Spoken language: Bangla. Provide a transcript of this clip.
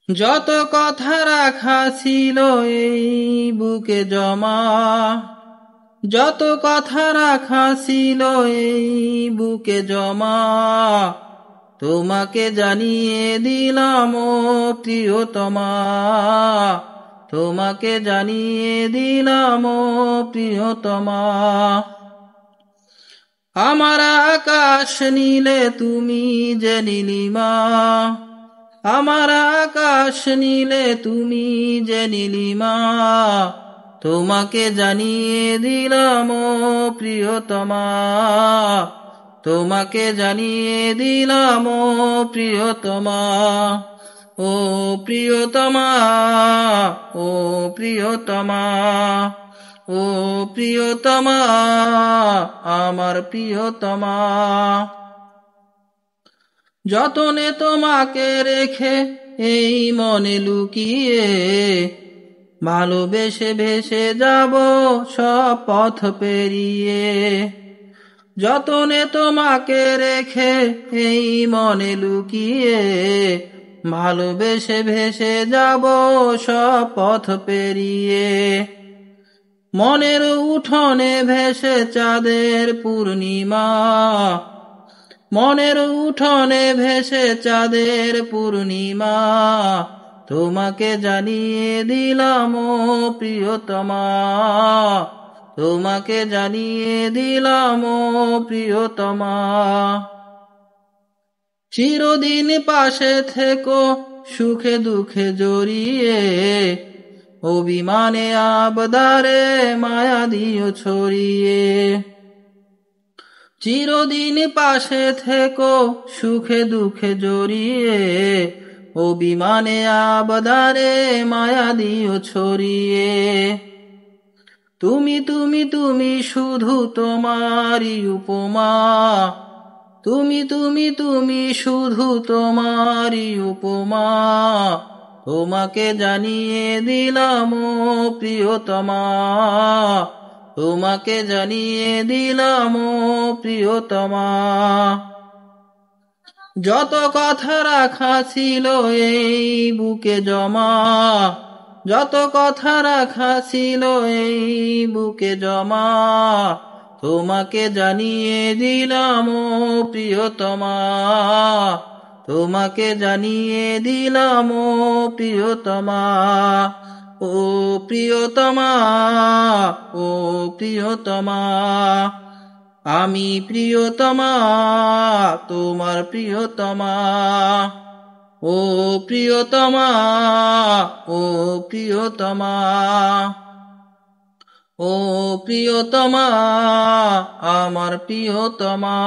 যত কথা রাখা ছিল এই বুকে জমা, যত কথা রাখা ছিল এই বুকে জমা, তোমাকে জানিয়ে দিলাম ও প্রিয়তমা, তোমাকে জানিয়ে দিলাম ও প্রিয়তমা। আমার আকাশ নীলে তুমি যে নীলিমা, আমার আকাশ নীলে তুমি যে নীলিমা, তোমাকে জানিয়ে দিলাম ও প্রিয়তমা, তোমাকে জানিয়ে দিলাম ও প্রিয়তমা। ও প্রিয়তমা, ও প্রিয়তমা, ও প্রিয়তমা, আমার প্রিয়তমা। যতনে তোমাকে রেখে এই মনে লুকিয়ে, ভালোবেসে ভেসে যাব সব পথ পেরিয়ে। যতনে তোমাকে রেখে এই মনে লুকিয়ে, ভালোবেসে ভেসে যাব সব পথ পেরিয়ে। মনের উঠোনে ভেসে চাঁদের পূর্ণিমা, মনের উঠোনে ভেসে চাঁদের পূর্ণিমা, তোমাকে জানিয়ে দিলাম ও প্রিয়তমা, তোমাকে জানিয়ে দিলাম ও প্রিয়তমা। চিরদিন পাশে থেকো সুখে দুঃখে জড়িয়ে, অভিমানে আবদারে মায়া দিও ছড়িয়ে। চিরদিন পাশে থেকো সুখে দুঃখে জড়িয়ে, অভিমানে আবদারে মায়া দিও ছড়িয়ে। তুমি তুমি তুমি শুধু তোমারই উপমা, তুমি তুমি তুমি শুধু তোমারই উপমা, তোমাকে জানিয়ে দিলাম ও প্রিয়তমা, তোমাকে জানিয়ে দিলাম ও প্রিয়তমা। যত কথা রাখা ছিল এই বুকে জমা, যত কথা রাখা ছিল এই বুকে জমা, তোমাকে জানিয়ে দিলাম ও প্রিয়তমা, তোমাকে জানিয়ে দিলাম ও প্রিয়তমা। ও প্রিয়তমা, ও প্রিয়তমা, আমি প্রিয়তমা, তোমার প্রিয়তমা। ও প্রিয়তমা, ও প্রিয়তমা, ও প্রিয়তমা, আমার প্রিয়তমা।